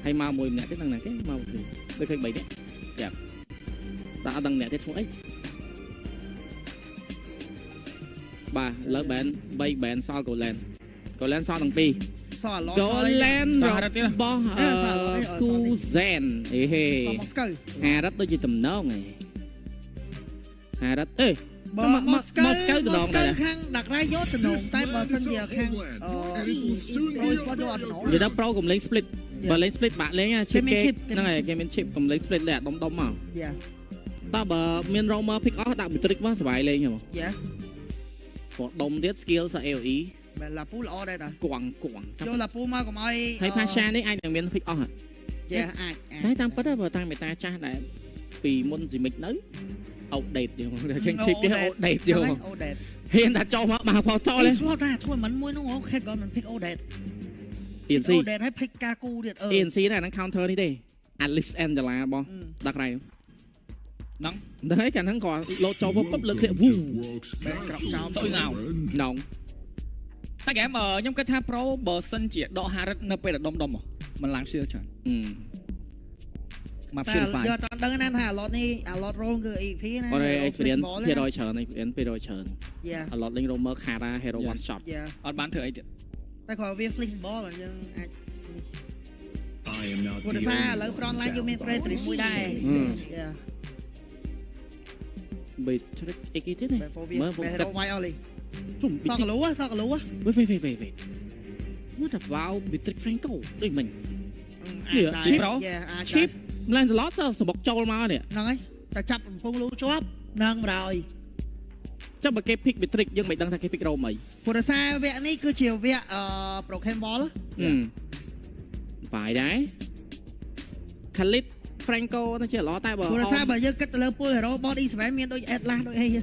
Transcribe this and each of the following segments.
hay mau mùi nè cái thằng này cái mau thì tôi thấy bảy đấy đẹp ta đằng nè thế thôi bà lỡ bạn bay bạn sao cổ lên sao đằng pi cổ lên rồi bo cu zen hà đất tôi chỉ tầm nó này hà đất ê Moscow từ đòn này đặt ra dốt từ nổ tay bờ thân giờ khang giờ đó pro cùng lấy split bờ lấy split bạn lấy nha chip nó này game chip cùng lấy split lẹ đông mà ta bờ miền Roma pick off đặc biệt trick quá sải lên hiểu không một đông tiết skill sẽ eo ý là phú lọ đây ta quẳng cho là phú mà còn ai thấy Pasha đấy anh đang miền pick off hả thấy tam bất bờ tam người ta cha lại vì môn gì mình nấy outdate điều mà trên chip cái outdate điều hiện đã cho mà phò to lên thôi mình mua nó ngon hết còn mình pick outdate ENC hay pick Kaku điện ENC này nó counter đi đi Alice Angela bo đặc này nóng đấy cả hắn còn lộ cho vô cấp lực hiện tôi nào nóng ta kể mà nhóm cái tháp pro bờ sân chỉ độ Harris nó phải là đông mình làm siêu chuẩn mà phiền phải giờ toàn đăng anh hà lọt đi lọt rôn cứ ý phí này đây experience hero chờn này hero chờn lọt linh romer khara hero one shot ở bán thử ấy thì ta khỏi việc flick ball là nhưng một đợt xa lấy front line cho mình free thì mũi đai bị trick cái tiết này mới một cái vai oli sao cả lúa về nó đập vào bị trick Franco đây mình chip lên lót sao bọc trâu mà nè nói ta chập phun lúa chóp nâng rồi chắc mà cái pick bị trick nhưng mày đang thay cái pick đâu mày một đợt xa vẽ này cứ chiều vẽ pro cam ball phải đấy Khalid Franco nó chỉ ló tay bờ một đợt xa bởi giờ cất lơ pull hero body phải miền đôi Atlas đôi hay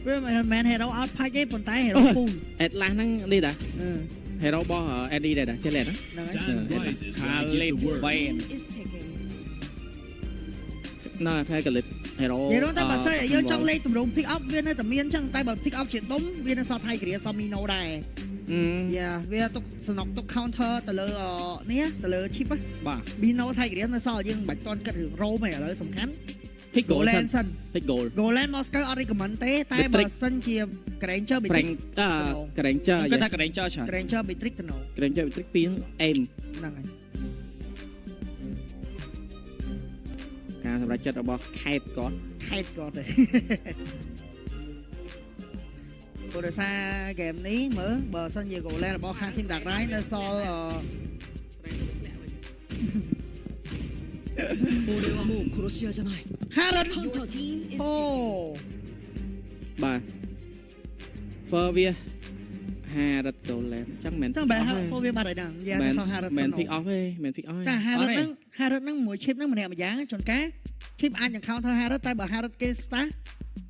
với mày man hero out pack cái phần tay hero pull Atlas nó đi đã hero bo ở Andy đây đã chơi lẹt đó Khalid Wayne nó thay Khalid hero vậy đó ta bảo sao giờ trong lên tụm rung pick up viên nó tụm miên chẳng tay bảo pick up chuyện đúng viên nó sao thay cái sao Mino đây viên tục snock tục counter từ lơ nè từ lơ chip á Mino thay cái nó sao nhưng bạch toàn cất hưởng rô mày ở đây sầm khánh thích goal lên sân thích goal lên Moscow ở đây cầm mạnh té tay bảo sân chia cái chơi bị trick cái đánh chơi cái đánh chơi chả cái chơi bị trick từ nổ cái đánh chơi bị trick tiếng em cả thằng ra chết ở bò kẹt con rồi cô đã xa game ní mở bờ sân về gỗ lên là bò khang team đặt rái nó so Harris bà Fervia Harris đồ lên chắc mình chắc bạn Fervia bà đại đẳng mình pick off ấy mình pick off Harris nó mỗi chip nó mà nè mà giá chọn cá chip anh chẳng counter Harris tay bờ Harris cái star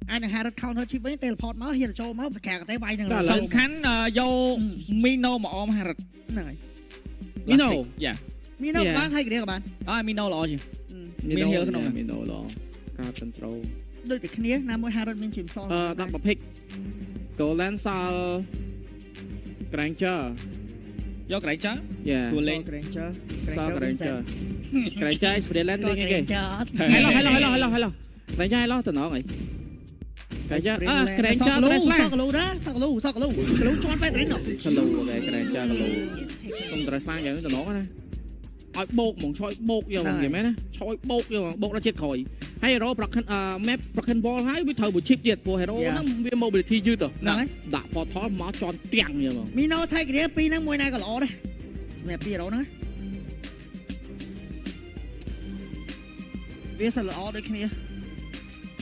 anh chẳng Harris counter chip với teleport máu hiện là show máu phải kẹt cái tay bay này song khánh vô Mino mà ôm Harris này Mino dạ Mino bán hay cái đấy các bạn Mino lo gì Mino lo cao control đôi cái kia nam mới Harris mình chìm son đang bật pick cố lên sao Granger do Granger yeah lên sao Granger experience lên đi cái hello Granger từ nó này Granger Granger sao lú cho anh phải đánh rồi Granger không trời sang vậy từ nó nè ôi bột một soi bột vô gì mấy nè soi bột vô bột nó chết khỏi hay rồi map broken ball hay với thời buổi chip diệt của hero nó với mobility dư rồi đã phò thó máu tròn tiền vậy mà Mino thay cái pi nó mùi này còn lọ đây map pi đó nữa biết sao lọ đây kia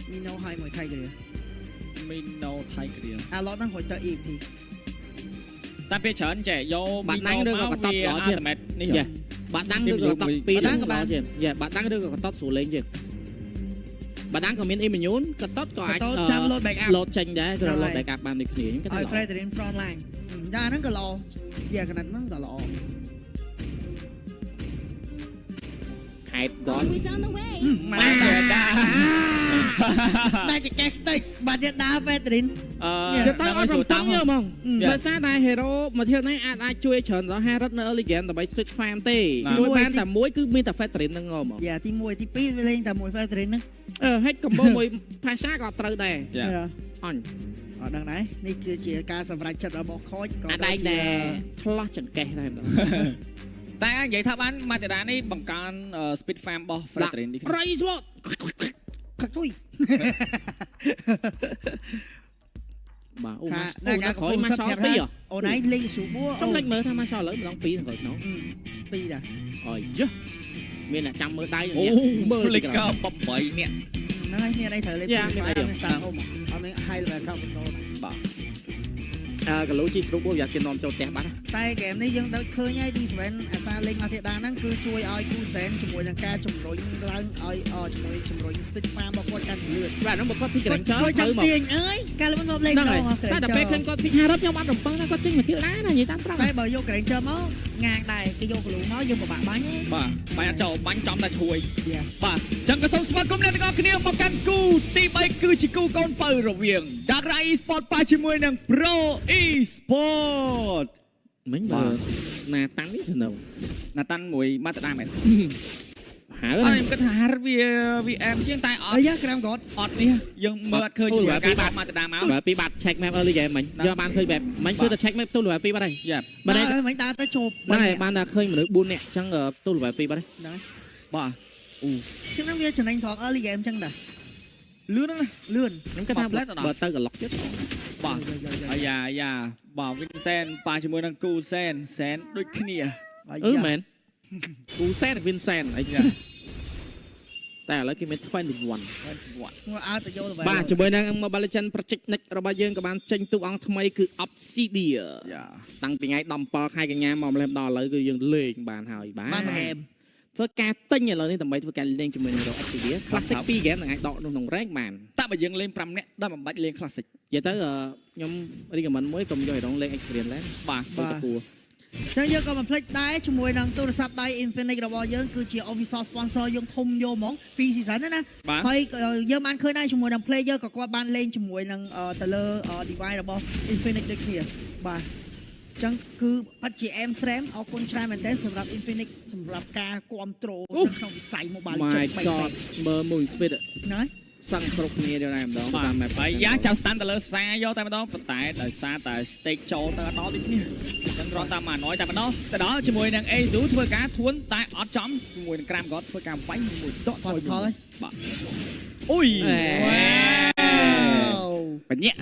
Mino hai mùi thay cái Mino thay cái lọ đang hồi tới EP ta biết chọn trẻ vô bạn đang đưa vào tập đó chứ bạn đang đưa vào tập pi đó các bạn dạ bạn đang đưa vào top số lên chứ bạn đang comment im mình nhún cái top có ai lột tranh đấy rồi lột đại cạp bàn được nghỉ những cái lọ đến front line ra nó cái lọ giờ cái này nó cái lọ hạt gọn mà តែចកេះតិចបាត់ទៀតដើរពេទ្រីនទៅអត់រំពឹងទេហ្មងដោយសារតែ hero មួយទៀតនេះអាចជួយច្រើនដល់ Harris នៅ early game ដើម្បី switch farm ទេជួយបានតែមួយគឺមានតែ Fetrin ហ្នឹងហ្មងយ៉ាទី1ទី2វាលេងតែមួយ Fetrin ហ្នឹងហិច combo មួយ Pasha ក៏ត្រូវដែរអញអត់ដឹងដែរនេះគឺជាការសម្រេចចិត្តរបស់ខូចក៏អាចដែរឆ្លោះចង្កេះដែរម្ដងតែនិយាយថាបានម៉ាតាដានេះបង្កើន speed farm របស់ Fetrin នេះរៃស្វតខាក់ទុយបាទអូណាការក្រោយមកសល់2អូនឯងលេងស៊ូបួចង់លេងមើលថាមកសល់ឥឡូវម្ដង2ទៅក្នុង2ដែរអើយយេមានអ្នកចាំមើលដៃអូមើល flicker 8នាក់ហ្នឹងហើយមានអីត្រូវលេងមានស្តាហូមអត់មាន high level account control បាទកលូជីស្រូបវាគេនាំចូលផ្ទះបាត់តែហ្គេមនេះយើងទៅឃើញហើយ D7 អាសាលេងមកទៀតដែរហ្នឹងគឺជួយឲ្យគូសែនជាមួយនឹងការជំរុញឡើងឲ្យជាមួយជំរុញ stick farm របស់គាត់កាន់លឿនបាទហ្នឹងគាត់ពីកន្លែងចោលទៅមកទាញអើយកាលមកលេងដល់តែដល់ពេលឃើញគាត់ពី50ខ្ញុំអត់រំពឹងថាគាត់ចេញមកទៀតដែរណានិយាយតាមប្រាប់តែបើយកកន្លែងចោលមកងាងដែរគេយកកលូមកយើងពិបាកបាញ់បាទបាញ់អត់ចូលបាញ់ចំតែជួយបាទចឹងក៏សូមស្វាគមន៍អ្នកទាំងអស់គ្នាមកកាន់គូទី3គឺជាគូកូនបើរវាង Dark Rai Esport ប៉ះជាមួយនឹង Pro Esport មិញបើណាតាន់នេះទៅណាតាន់មួយម៉ាតាដាមែនហើយខ្ញុំគិតថាវា VM ជាងតែអត់អាយ៉ាក្រាមគាត់អត់នេះយើងមើលអត់ឃើញជាមួយការបាត់ម៉ាតាដាមកបាទពីបាត់ check map early game មិញយកបានឃើញបែបមិញគឺតែ check map ទូ level 2បាត់ហើយបាទមិញដើរទៅជប់បានតែឃើញមនុស្ស4នាក់អញ្ចឹងទូ level 2បាត់ហើយហ្នឹងហើយបាទអូចឹងវាចំណេញត្រង់ early game អញ្ចឹងដែរលឿនណាលឿនខ្ញុំគិតថាបើទៅក្លុកទៀតបាទអាយ៉ាបាទ Vincent ប៉ាជាមួយនឹងគូសែនដូចគ្នាមែនគូសែន Vincent អីចាតែឥឡូវគេមាន21អើទៅយកទៅបាទជាមួយនឹង Mobile Legends Project Next របស់យើងក៏បានចេញទូកអង្គថ្មីគឺ Obsidia តាំងពីថ្ងៃ17ខែកញ្ញាមកម្លេះដល់ឥឡូវគឺយើងលេងបានហើយបាទបានហ្គេមធ្វើការទិញឥឡូវនេះដើម្បីធ្វើការលេងជាមួយនឹង Obsidia Classic 2 game នឹងអាចដកក្នុង rank បានតែបើយើងលេង5នាក់ដល់មិនបាច់លេង Classic និយាយទៅខ្ញុំ recommend មួយកុំយកឲ្យរងលេង Experience ឡើងបាទគួរចឹងយើងក៏មិនភ្លេចដែរជាមួយនឹងទូរស័ព្ទដៃ Infinix របស់យើងគឺជា official sponsor យើងធំយកហ្មងពី season ណាហើយយើងបានឃើញដែរជាមួយនឹង player ក៏គាត់បានលេងជាមួយនឹងទៅលើ device របស់ Infinix ដូចគ្នាបាទចឹងគឺបាត់ជា M Stream អរគុណច្រើនមែនទែនសម្រាប់ Infinix សម្រាប់ការគ្រប់គ្រងក្នុងវិស័យ Mobile Legends មើលមួយ speed ណាសឹងគ្រប់គ្នាយកតែម្ដងតាម map ហើយយ៉ាចាំ stand ទៅលើសារយកតែម្ដងប៉ុន្តែដោយសារតែ stake ចូលទៅអត់ដល់ដូចគ្នាចឹងរត់តាមម៉ាណយតែម្ដងទៅដល់ជាមួយនឹង Azu ធ្វើការធួនតែអត់ចំជាមួយនឹង Cram God ធ្វើការវាយមួយដកថយហើយបាទអូយបញ្ញាក់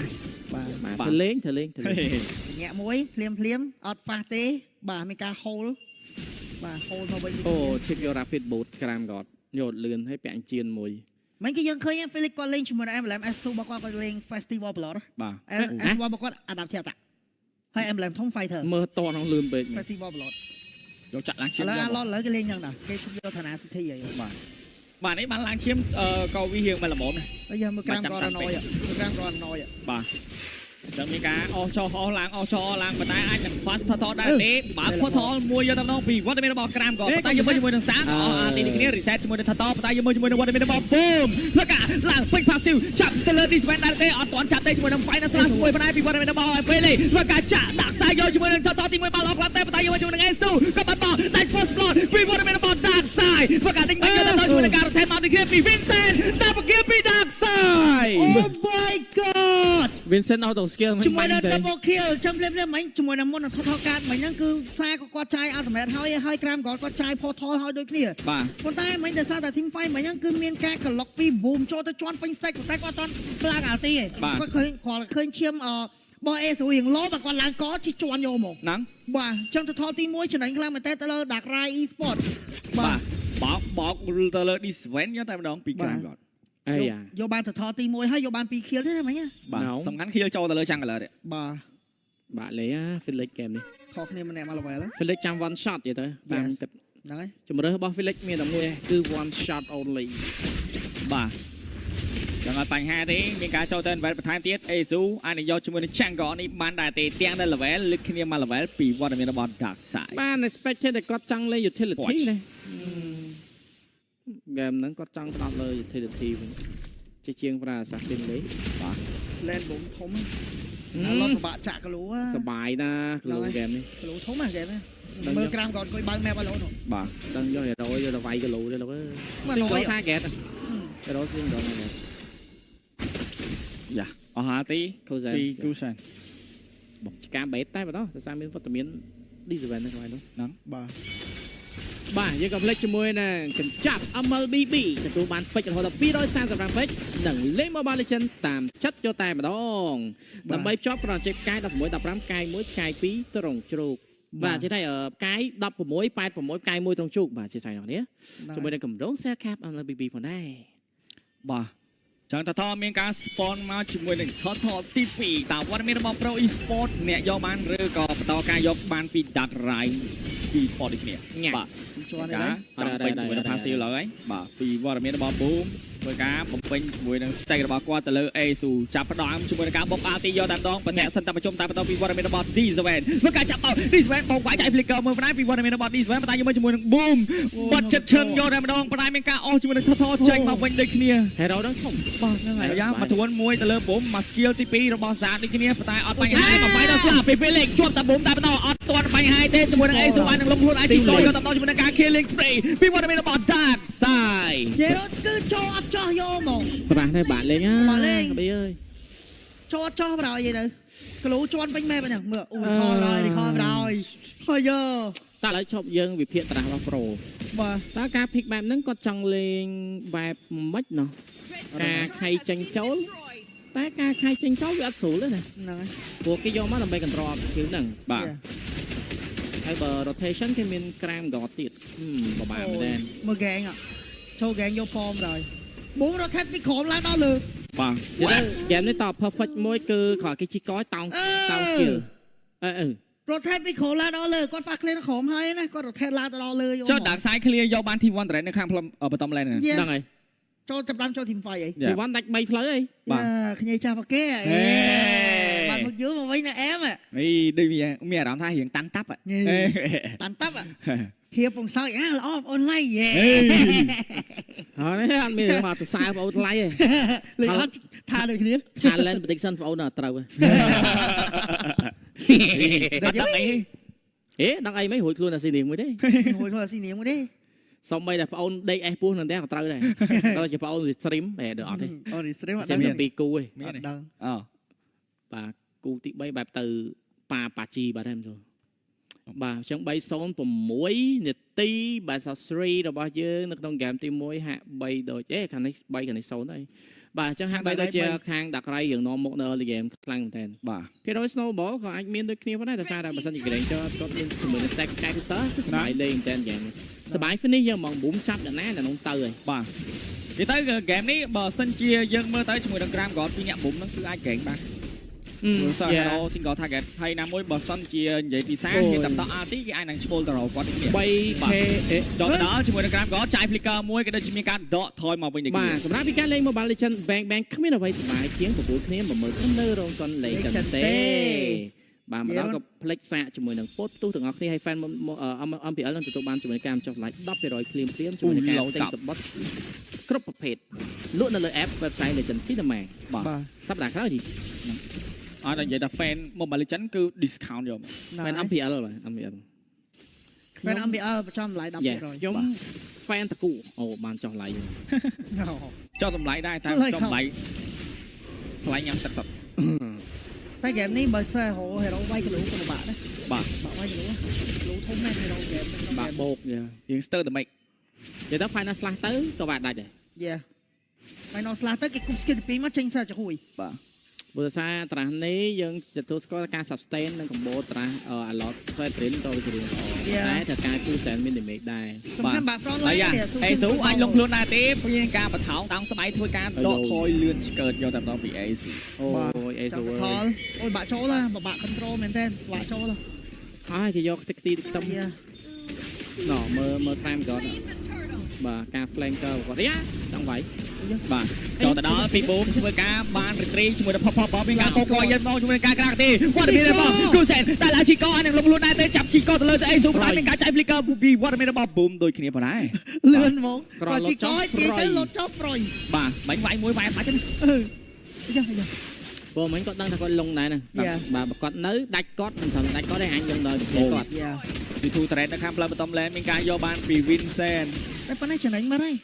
បាទទៅលេងបញ្ញាក់មួយភ្លាមអត់ហ្វាស់ទេបាទមានការ hold បាទ hold មកវិញអូ chip យក rapid boot Cram God យកលឿនហើយពាក់អញ្ជៀនមួយមិនគេយើងឃើញ Felix គាត់លេងជាមួយនឹង MLM S2 របស់គាត់លេង Festival Blood បាទ S1 របស់គាត់ Adaptive Attack ហើយ MLM ធំ Fighter មើលតក្នុងលឿនពេក Festival Blood យកចាក់ឡើងឈាមឥឡូវឡឥឡូវគេលេងយ៉ាងណាគេយកឋានៈសិទ្ធិហើយបាទនេះបានឡើងឈាមក៏វាហៀងមកល្មមណាហើយយើងមើលក្រាមគាត់ណយបាទចាំមានការអស់ចោះអស់ឡើងអស់ចោះឡើងប៉ុន្តែអាចនឹង fast total ដែរទេបើ total មួយយកតំណងពីវត្តមានរបស់ក្រាមក៏ប៉ុន្តែយកជាមួយនឹងសាទីនេះគ្នា reset ជាមួយនឹង total ប៉ុន្តែយកជាមួយនឹងវត្តមានរបស់ boom ធ្វើការឡើងពេញ passive ចាប់ទៅលើ disband ដែរទេអត់ទាន់ចាប់ទេជាមួយនឹង final slash មួយប៉ុន្តែពីវត្តមានរបស់ពេលនេះធ្វើការចាក់ដាក់ខ្សែយកជាមួយនឹង total ទី1បាល់អស់គាត់ទេប៉ុន្តែយកជាមួយនឹង Asu ក៏បាត់បោះដាច់ first blood ពីវត្តមានរបស់ dark side ធ្វើការដេញបាញ់យកទៅជាមួយនឹងការ rotate មកនេះគ្នាពី Vincent ដាក់បកាពី dark side oh my god Vincent auto skill ជាមួយនឹង double kill ចាំភ្លាមមិញជាមួយនឹងមុននឹងថតការមិញហ្នឹងគឺសារក៏គាត់ចាយ ultimate ហើយក្រាមគាត់ចាយ portal ហើយដូចគ្នាបាទប៉ុន្តែមិញដោយសារតែ team fight មិញហ្នឹងគឺមានការក្លុកពី boom ចូលទៅជន់ពេញ stack តែគាត់អត់ខ្លាំងអាល់ទីទេគាត់ឃើញឈាមបោះ A ស្រួលរៀងលោបើគាត់ឡើងកជិះជន់យកហ្មងហ្នឹងបាទចឹង total ទី1ចំណេញខ្លាំងមែនតើទៅលើ Dark Rai Esport បាទបោកទៅលើ Disven យកតែម្ដងពីក្រាមគាត់អីយកបាន total ទី1ហើយយកបាន2 kill ទេណាមិញបាទសំខាន់ kill ចូលទៅលើ Jungler ទេបាទលេអា Felix game នេះខុសគ្នាម្នាក់មក level Felix ចាំ one shot ទៀតទៅតាមគិតហ្នឹងហើយជំរឿសរបស់ Felix មានតែមួយគឺ one shot only បាទចឹងអត់បញ្ហាទេមានការចូលទៅ invite បន្ថែមទៀត Azu អាចនឹងយកជាមួយនឹង Jungle នេះបានដែរទេទាំងនៅ level លឹកគ្នាមក level ពីវត្តមានរបស់ Dark Side បាន expect តែគាត់ចង់លេង utility ណា game ហ្នឹងគាត់ចង់ផ្ដោតលើ utility វិញ ជាជាងប្រា assassin លេបាទ lên 4 ធំឡត់បាក់ចាក់គីឡូសបាយណាគីឡូហ្គេមនេះគីឡូធំហ្គេមនេះមើលក្រាមគាត់អង្គុយបើក map ឲ្យលោកបាទដឹងយក100យកទៅវាយគីឡូទេលោកអើយមក100 target 100ជាងដល់ហ្នឹងយ៉ាអស់ហើយទីគូសានបងឆ្កាបេតតែបន្តតែសារមានវត្តមាន D7 ហ្នឹងហ្នឹងបាទយើងក៏ផ្លេចជាមួយនឹងកញ្ចប់ MLBB ទទួលបានពេជ្ររហូតដល់235ពេជ្រនិងលេង Mobile Legends តាមចិត្តយកតែម្ដងដើម្បីភ្ជាប់ប្រជែកកាយ16 15កាយ1កាយ2ត្រង់ជ្រូកបាទជាថាកាយ16 86កាយ1ត្រង់ជ្រូកបាទជាស្អីនោះនេះជាមួយនឹងកម្រង Share Cap MLBB ផងដែរបាទចឹងតើមានការ spawn មកជាមួយនឹង Total ទី2តើវត្តមានរបស់ Pro Esport អ្នកយកបានឬក៏បន្តការយកបានពី Dark Ride Esport ដូចគ្នាបាទជាន់នេះចាំពេញជាមួយនឹង Passive ឡើយបាទពីវត្តមានរបស់ Boom ធ្វើការបំពេញជាមួយនឹង stake របស់គាត់ទៅលើ Asu ចាប់ផ្ដើមជាមួយនឹងការបុក RT យកតែម្ដងបន្តែសិនតែប្រជុំតែបន្តពីវត្តមានរបស់ D7 ធ្វើការចាប់បោ D7 បងវាយចាយ flicker មើលបណ្ដាពីវត្តមានរបស់ D7 បន្តយកជាមួយនឹង Boom បាត់ចិត្តឈឹងយកតែម្ដងបណ្ដាមានការអស់ជាមួយនឹង Total ចេញមកវិញដូចគ្នា Hero ហ្នឹងធំបាទហ្នឹងហើយយ៉ាមកជួនមួយទៅលើ Boom មក skill ទី2របស់ Zat ដូចគ្នាប៉ុន្តែអត់បញ្ហាមកវាយដល់ស្លាប់ពេលពេលលេខជាប់តែ Boom តែបន្តអត់ទាន់បញ្ហាទេជាមួយនឹង Asu បាននឹងលំខ្លួនអាចជីកយកតែម្ដងជាមួយនឹងការ killing spree ពីវត្តមានរបស់ Dark Side យេរត់គឺចូលអត់ចោះយកហ្មងប្រាស់តែបាក់លេងហ่าបាក់លេងអើយចូលអត់ចោះប្រហើយយីទៅគីឡូជន់ពេញមែបហ្នឹងមើលអូខលហើយខលប្រហើយហើយយើតែឥឡូវឈប់យើងវិភាគត្រាស់របស់ Pro បាទតើការ pick បែបហ្នឹងគាត់ចង់លេងបែបម៉េចណោះការខៃចេញចូលតែការខៃចេញចូលវាអត់ស្រួលទេណាហ្នឹងហើយព្រោះគេយកមកដើម្បី control គឺហ្នឹងបាទហើយបើ rotation គេមានក្រាមកោទៀតបបាក់មែនមើលហ្គេងចូលហ្គេងយកផមដែរបងរត់ថែពីក្រោមឡើងដល់លើបាទនិយាយហ្គេមនេះត perfect មួយគឺគ្រាន់គេជីកយតោង skill រត់ថែពីក្រោមឡើងដល់លើគាត់ fast clear ក្រោមហើយណាគាត់រត់ថែឡើងដល់លើចុះ Dark Side clear យកបាន T1 direct នៅខាងផ្លូវបតំ lane ហ្នឹងហើយចូលចាប់ដើមចូល team fight អី T1 ដាច់3ផ្លូវអីបាទគ្នាចាស់ប៉ាគេបាទមកយូរមកវិញណាអែមនេះដូចមានអារម្មណ៍ថារៀងតាន់តាប់តាន់តាប់ហៀបពងសើចល្អអូនឡៃយេហើយអត់មានមកទៅសើបងអូនឡៃទេលេងអត់ថាដូចគ្នាថា lane prediction បងអូនអត់ត្រូវទេដឹងអីដឹងអីមិនរួចខ្លួនអាស៊ីនីមួយទេរួចខ្លួនអាស៊ីនីមួយទេសុំបីតែបងអូនដេកអេសពោះនឹងដែរក៏ត្រូវដែរដល់ជាបងអូន stream អត់ទេអូន stream អត់ដឹងតែពីគូទេអត់ដឹងបាទគូទី3បែបទៅប៉ាជីបាទហ្នឹងចូលបាទអញ្ចឹង306នាទីបាទសស្រីរបស់យើងនៅក្នុងហ្គេមទី1ហាក់3ដូចខាងនេះ3ខាងនេះ0ហើយបាទអញ្ចឹងហាក់បីដូចជាខាងដាក់ក្រៃរឿងនាំមុខនៅ early game ខ្លាំងមែនតើបាទភាគរយ snowball ក៏អាចមានដូចគ្នាផងដែរតែសារតែបើសិនជា Green ចូលគាត់មានជាមួយនឹង stack កាយទៅសបាយលេងមែនតើហ្គេមសបាយ finish យើងហ្មង boom ចាប់ដល់ណាក្នុងទៅហើយបាទនិយាយទៅហ្គេមនេះបើសិនជាយើងមើលទៅជាមួយនឹង Gram គាត់ពីអ្នក boom ហ្នឹងគឺអាច gain បានព្រោះសារ hero single target ហើយណាមួយបើសិនជានិយាយពីសារគេតាមត RT គេអាចនឹងឈ្មោលទៅរកគាត់នេះ 3k ចង់ទៅដល់ជាមួយនឹង Gram គាត់ចាយ flicker មួយក៏ដូចជាមានការដកថយមកវិញដូចគ្នាបាទសម្រាប់ពីការលេង Mobile Legends Bang គ្មានអ្វីសប្បាយជាងប្រពូលគ្នា10000ខ្ញុំនៅរោងកុនលេងចឹងទេបាទម្ដងក៏ផ្លេចសាកជាមួយនឹងពោតផ្ទុះទាំងអស់គ្នាឲ្យ fan MPL នឹងទទួលបានជាមួយនឹងការបញ្ចុះតម្លៃ 10% ភ្លាមជាមួយនឹងការទិញសបុតគ្រប់ប្រភេទលក់នៅលើ app website Legend Cinema បាទសប្តាហ៍ក្រោយនេះអត់និយាយថា fan Mobile Legend គឺ discount យក fan MPL បាទ MPL fan MPL ប្រចាំតម្លៃ 10% ខ្ញុំ fan តកូអូបានចុះតម្លៃចុះតម្លៃដែរតែចុះតម្លៃថ្លៃញ៉ាំទឹកសុទ្ធតែហ្គេមនេះបើសិនហៅ hero វាយគីឡូក៏ពិបាកដែរបាទវាយគីឡូធំមែន hero ហ្គេមបាទបោកយើងស្ទើរតែម៉េចនិយាយទៅ final slash ទៅក៏បាក់ដាច់ដែរfinal slash ទៅគេគុំ skill ទី2មកចេញសើចជួយបាទព្រោះសារត្រាស់នេះយើងទទួលស្គាល់ការ sustain និង combo ត្រាស់ a lot trade print ទៅជារឿងល្អតែតែការគូសែនមាន damage ដែរបាទបាទ front line អេស៊ូអាចលងខ្លួនដែរទេព្រោះមានការបថោងតោងស្បៃធ្វើការដកថយលឿនឆ្កើតយកតែម្ដងពីអេស៊ូអូយអេស៊ូអូយបាក់ចូលណាបាក់ control មែនទេបាក់ចូលហើយគេយកទឹកទីខ្ទឹមណោមើល time គាត់បាទការ flanker គាត់យ៉ាចង់វាយ បាទចូលទៅដល់ពីបូមធ្វើការបានរីត្រីជាមួយនឹងផផមានការកកយមកជាមួយនឹងការក្រាក់ទេវត្តមានរបស់គូសែនតែឡាជីកអានឹងលងលួនដែរទៅចាប់ជីកទៅលើទៅអីស៊ូបានមានការចាយហ្លីកើពីវត្តមានរបស់បូមដូចគ្នាប៉ុណ្ណាលឿនហ្មងគាត់ជីកឲ្យទាញទៅលោតចោលប្រុយបាទបាញ់វាយមួយវាយបាច់ហ្នឹងយ៉ាព្រោះមិញគាត់ដឹងថាគាត់លងដែរណាបាទគាត់នៅដាច់គាត់មិនត្រូវដាច់គាត់ទេអញលងដល់ពីគាត់ពីទូត្រេតនៅខាងផ្លូវបតំឡែនមានការយកបានពី Vincent តែប៉ុណ្ណេះចំណេញមកហើយ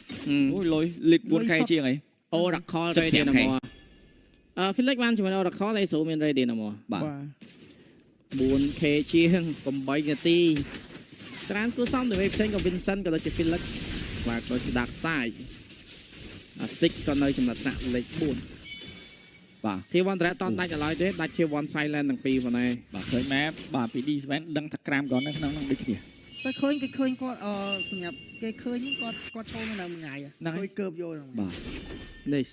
អូយលុយលីក 4K ជាងអី Oracle Radianamor Felix បានជាមួយ Oracle តែស្រួលមាន Radianamor បាទ 4K ជាង8នាទីច្រើនគូសំទៅផ្សេងក៏ Vincent ក៏ដូចជា Felix បាទក៏ជា Dark Side Stick ក៏នៅចំណាត់ថ្នាក់លេខ4បាទជា One Threat តន់ដាច់ឲ្យឡើយទេដាច់ជា One Silent ទាំងពីរប៉ុណ្ណេះបាទឃើញ map បាទពី D7 ដឹងថាក្រាមគាត់នៅក្នុងនោះដូចគ្នាតែឃើញគាត់សម្រាប់គេឃើញគាត់ចូលនៅមួយថ្ងៃហើយកើបយកហ្នឹងបាទនេះ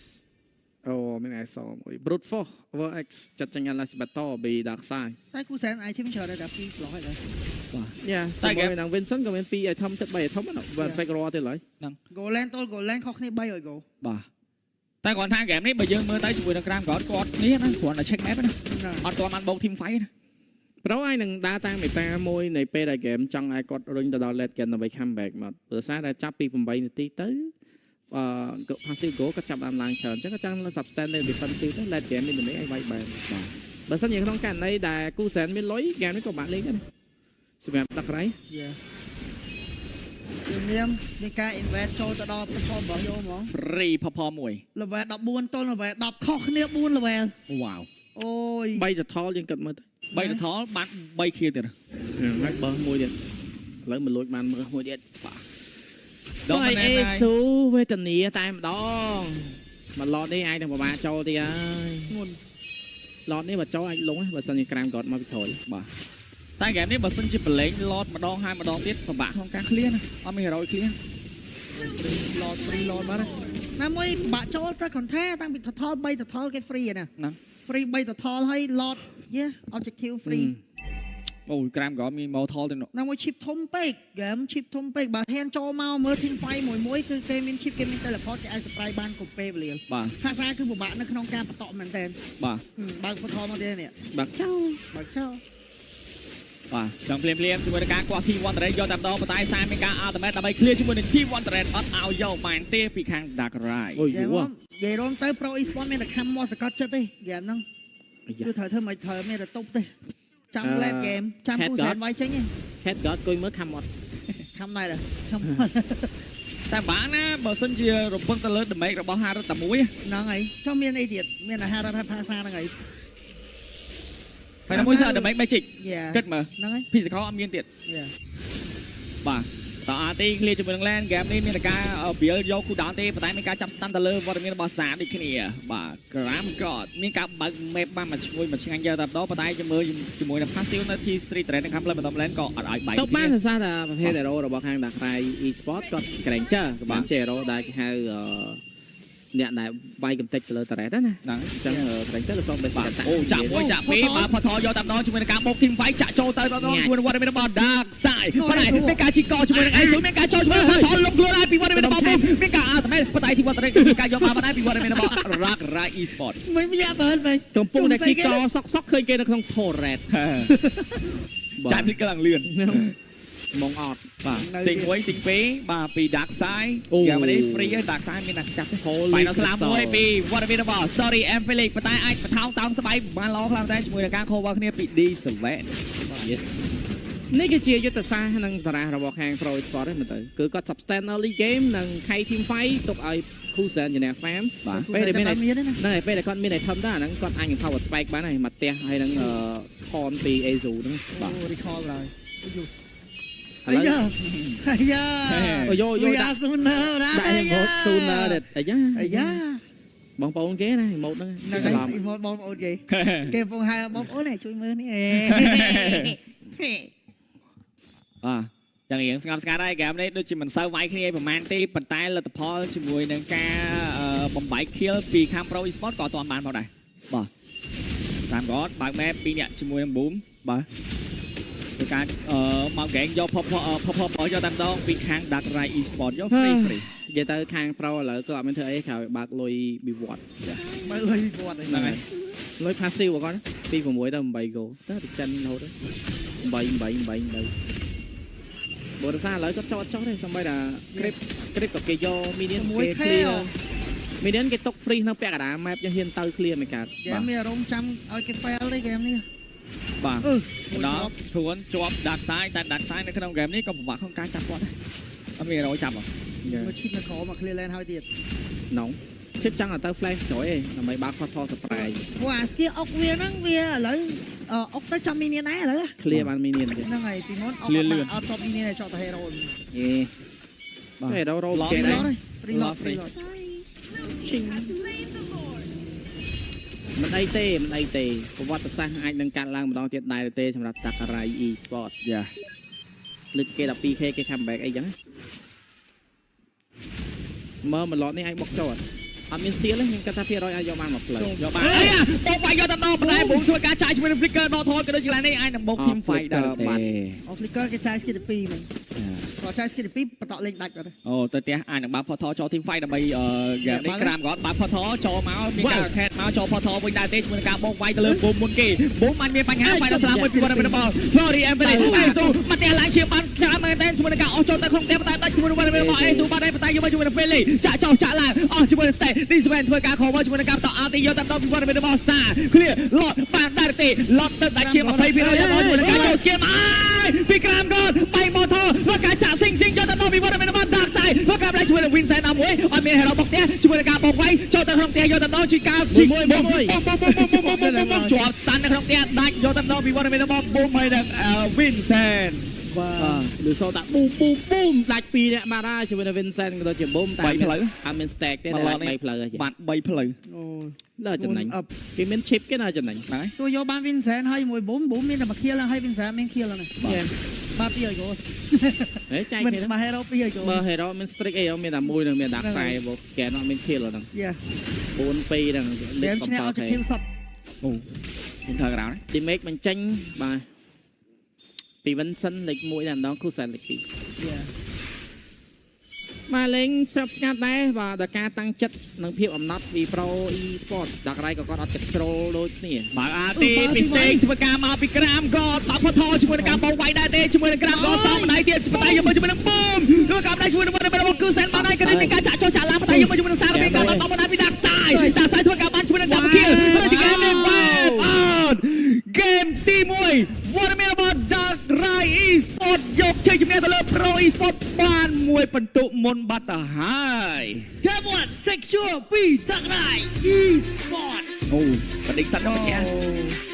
អូមានឯសមួយ Brute Force VX ចាត់ចញ្ញា Lasbator B Dark Side តែគូសែន item ច្រើនដែរដល់2 slot ហើយបាទយ៉ាតែគេនឹង Vincent ក៏មាន2 item ចិត្ត3 item ហ្នឹង Perfect Raw ទេឡើយហ្នឹង Golden ទល់ Golden ខុសគ្នា3ហើយគោបាទតែគាត់ថាហ្គេមនេះបើយើងមើលទៅជាមួយនឹងក្រាមគាត់នេះណាគ្រាន់តែ check map ណាអត់ទាន់បានបោក team fight ណាប្រហែលនឹងដើរតាមមេតាមួយនៃពេលដែលហ្គេមចង់ឲ្យគាត់រុញទៅដល់ late game ដើម្បី comeback មកព្រោះសារតែចាប់ពី8នាទីទៅpassive goal គាត់ចាប់ដើមឡើងច្រើនអញ្ចឹងគាត់ចង់ substance defensive ទៅ late game នេះមិនឲ្យវាយបែបបើសិនជាក្នុងករណីដែលគូសែនមានលុយហ្គេមនេះក៏បាក់លេងដែរសម្រាប់ដាក់ក្រៃមានការ invest ចូលទៅដល់ perform របស់យកហ្មង free perform មួយ level 14ទល់ level 10ខុសគ្នា4 level វ៉ាវអូយ3 total យើងគិតមើលទៅ3 total បាន3 kill ទៀតហើយបើមួយទៀតឥឡូវមកលួចបានមើលមួយទៀតបាទដល់អេស៊ូវេទនាតែម្ដងមកឡតនេះអាចនឹងពិបាកចូលទៀតហើយងុនឡតនេះបើចូលអាចលងបើសិនជាក្រាមគាត់មកពីក្រោយបាទតែហ្គេមនេះបើសិនជាប្រឡែងឡតម្ដងហើយម្ដងទៀតពិបាកក្នុងការឃ្លៀនអត់មានហេរ៉ូឃ្លៀនឡត free ឡតមកណាមួយពិបាកចូលទៅ content តាំងពី total 3 total គេ free ណា free 3 total ហើយឡតobjective free អូយក្រាមក៏មាន motor ទៅណាមួយ chip ធំពេក game chip ធំពេកបើហ៊ានចូលមកមើល team fight មួយគឺគេមាន chip គេមាន teleport គេអាច spray បានគ្រប់ពេលវេលាបាទភាសាគឺពិបាកនៅក្នុងការបន្តមែនតើបាទបើក portal មកទៀតនេះបើកចោលបាទចង់ភ្លាមជាមួយនឹងការគោះ Team One Threat យកតែម្ដងប៉ុន្តែសារមានការ ultimate ដើម្បី clear ជាមួយនឹង Team One Threat អត់ឲ្យយកបានទេពីខាង Dark Rai អូយយូរនិយាយរងទៅ Pro Esports មានតែខំមកសកត់ចិត្តទេហ្គេមហ្នឹងគឺត្រូវធ្វើមិនត្រូវមានតែតុបទេចាំ late game ចាំគូសែនវាយចេញទេ Head God គួយមើលខំអត់ខំណៃដែរខំតែបានណាបើសិនជារំពឹងទៅលើ damage របស់ហារ៉ាតែមួយហ្នឹងហើយចុះមានអីទៀតមានអាហារថាភាសាហ្នឹងហើយតែមួយសើ damage magic គិតមើលហ្នឹងហើយ physical អត់មានទៀតបាទតើអាទី clear ជាមួយនឹង land game នេះមានតែការ build យក cooldown ទេប៉ុន្តែមានការចាប់ stand ទៅលើវត្តមានរបស់សាដូចគ្នាបាទ Gram God មានការបើក map បានមកឈ្មោះមកឆ្ងាញ់យកតែម្ដងប៉ុន្តែជាមួយនឹង passive នៅ T3 trend នៅខាងផ្លូវបន្ត land ក៏អត់ឲ្យបែកទៅបានសរសើរថាប្រភេទ hero របស់ខាងដាក់ក្រៃ e-sport គាត់ Granger ក៏បានជា hero ដែលគេហៅអ្នកដែលវាយកំទេចទៅលើតារ៉េតណាហ្នឹងអញ្ចឹងត្រេញទៅលោកបេសកាអូចាក់មួយចាក់ពីរបើផថយកតែម្ដងជាមួយនឹងការបោក team fight ចាក់ចូលទៅដល់ជាមួយនឹងវត្តមានរបស់ Dark Side ប៉ុន្តែមានការជីកជាមួយនឹងអីមានការចូលជាមួយផថលុបខ្លួនហើយពីវត្តមានរបស់មានការតែប៉ុន្តែទីវត្តមានការយកមកប៉ុន្តែពីវត្តមានរបស់ Dark Rai Esport មិនមានបើវិញកំពុងតែជីកសុកឃើញគេនៅក្នុង Torret ចាក់ពីកន្លងលឿនមកអត់បាទសិង1សិង2បាទពី Dark Side យ៉ាងនេះ free ហើយ Dark Side មានអ្នកចាប់បាយនៅស្លាប់មួយពីវត្តមានរបស់ Sorry M Felix ប៉ុន្តែអាចបថោងតោងស្បែកបានល្អខ្លាំងតែជាមួយនឹងការ cover គ្នាពី D7 Yes នេះគឺជាយុទ្ធសាស្ត្រនិងតារារបស់ខាង Pro Esports ហ្នឹងមើលទៅគឺគាត់ substance early game និង Kai Team Fight ទុកឲ្យ Kuzen ជាអ្នក farm បាទពេលដែលមានហ្នឹងហើយពេលដែលគាត់មាន item ដែរអាហ្នឹងគាត់អាច power spike បានហើយមកផ្ទះហើយនឹង con ពី Azu ហ្នឹងបាទ recall ហើយអាយ៉ាអូយវាអាស៊ូនឺណាដាក់ emote ស៊ូនឺអាយ៉ាបងប្អូនគេណា emote ហ្នឹងemote បងប្អូនគេកំពុងហៅបងប្អូននេះជួយមើលនេះយ៉ាងរៀងស្ងប់ស្ងាត់ហើយហ្គេមនេះដូចជាមិនសូវវាយគ្នាប្រហែលទេប៉ុន្តែលទ្ធផលជាមួយនឹងការបំបែក kill ពីខាង Pro Esports ក៏អត់ទាន់បានផងដែរបាទតាមគាត់បើក map 2នាក់ជាមួយនឹង Boom បាទគឺការមកហ្គេមយកផផយកតែម្ដងពីខាង Dark Rai Esport យក free giờ tới khang pro là có mình thấy khảo bạc lôi bị vọt mới lôi vọt này lôi passive của con pi của mũi tầm 7 gỗ tới được chân thôi đấy 7 bộ ra lấy có cho đây xong bây là clip của cái do minion clear minion cái tốc free nó bẹt cả đá map cho hiền tơi clear mày cả game này rong trăm ơi cái fail đấy game này bà đó thua chọp đặt sai tại đặt saiในក្នុង game នេះក៏ពិបាកក្នុងការចាប់គាត់ដែរអត់មានរយចាប់ហ៎ mà chip nó khó mà clear lane hơi tiệt nóng chip trắng là tao flash chổi ấy là mấy bác photo spray wow kia ốc viên nó lấy ốc tới trăm minion này lấy clear ban minion kìa năng này thì muốn ốc top minion này cho ta hero cái đâu đâu cái đấy reload mình ATผมว่าจะสร้างអាចនឹងកាត់ឡើងម្ដងទៀតដែរទេសម្រាប់តាការ៉ៃ e-sport យ៉ាលឹកគេ 12k គេ comeback អីចឹងមើលmột lotនេះអាចបុកចូលអត់មានសៀលទេខ្ញុំគិតថា200អាចយកបានមកផ្លូវយកបានបងវាយយកតំណប៉ុន្តែបងធ្វើការចាយជាមួយនឹង flicker ដកថយក៏ដូចជានេះអាចនឹងបុក team fight ដែរទេអូ flicker គេចាយ skill 2មែនគាត់ចាយ skill 2បន្តលេងដាច់គាត់អូទៅផ្ទះអាចនឹងបើ portal ចូល team fight ដើម្បី game នេះក្រាមគាត់បើ portal ចូលមកមានការ attack មកចូល portal វិញដែរទេជាមួយនឹងការបោកវាយទៅលើបូមមុនគេបូមមិនមានបញ្ហា fight ដល់ស្លាប់មួយពីគាត់មានបោ Glory Emperor អេស៊ូមកផ្ទះឡើងជាបានច្រើនមែនតែជាមួយនឹងការអស់ចូលទៅក្នុងផ្ទះតែដាច់ជាមួយនឹងបោអេស៊ូបានតែបតែយកមកជាមួយនឹង Philly ចាក់ចោលចាក់ឡើងអស់ជាមួយនឹង Stay Disman ធ្វើការខំមកជាមួយនឹងការបន្តអាទីយកតាមដល់ពីគាត់មានបោសា Clear ឡតបានដែរទេឡតទៅដាច់ជា20%យកមកជាមួយនឹងការចូល Scam អើយពីក្រាមគាត់បែក motor ធ្វើការចាក់ស៊ីងយកតាមដល់ពីគាត់មានបោ Dark Side ធ្វើការបែកជាមួយនឹង Vincent ណាមួយអត់មាន hero បុកផ្ទះជាមួយនឹងការបោកវាយចូលទៅក្នុងផ្ទះយកតាមដល់ជួយការជីមួយជាប់ស្តាន់នៅក្នុងផ្ទះដាច់យកតាមដល់ពីគាត់មានបោ Boom ហើយនឹង Vincentបាទឬសូតាប៊ូមដាច់2អ្នកបាទហើយជាមួយនឹង Vincent ក៏ដូចជា Boom តែអត់មាន stack ទេតែ3ផ្លូវបាត់3ផ្លូវអូលើចំណេញគេមាន chip គេនៅចំណេញហ្នឹងទោះយកបាន Vincent ហើយមួយ Boom មានតែមួយ kill ហើយ Vincent មាន kill ហ្នឹងបាទ2គោហេចែកគ្នាមក hero 2គោបើ hero មាន streak អីមានតែមួយនឹងមានដាក់ខ្សែមកកែអត់មាន kill ហ្នឹង4 2ហ្នឹងលេខកំប៉ៅkill សុតអូខ្ញុំធ្វើក្រៅ damage បញ្ចេញបាទពី Vincent លេខ1តែម្ដង Kusan លេខ2មកលេងស្រាប់ស្ងាត់ដែរបាទដល់ការតាំងចិត្តនិងភាពអំណត់ V Pro e-sport ដល់ក្រៃក៏គាត់អត់ control ដូចគ្នាបើអាទីពី stage ធ្វើការមកពីក្រាមក៏តបថជាមួយនឹងការបោកវាយដែរទេជាមួយនឹងក្រាមក៏សំម្ដាយទៀតបតែយកមកជាមួយនឹង Boom ធ្វើការដៃជាមួយនឹងរបស់ Kusan បានហើយក៏មានការចាក់ចូលចាក់ឡើងបតែយកមកជាមួយនឹងសារមានការតបមកពី Dark Side ធ្វើការបានជាមួយនឹង Double Kill ហើយជា game នេះបាទអត់ game ទី1 what about Dark Rai e-sport យកជ័យជំនះទៅលើ Pro e-sport បានមួយពិន្ទុមុនបាត់ទៅហើយ Game 1 secure ពី Dark Rai e-sport អូ prediction របស់ជា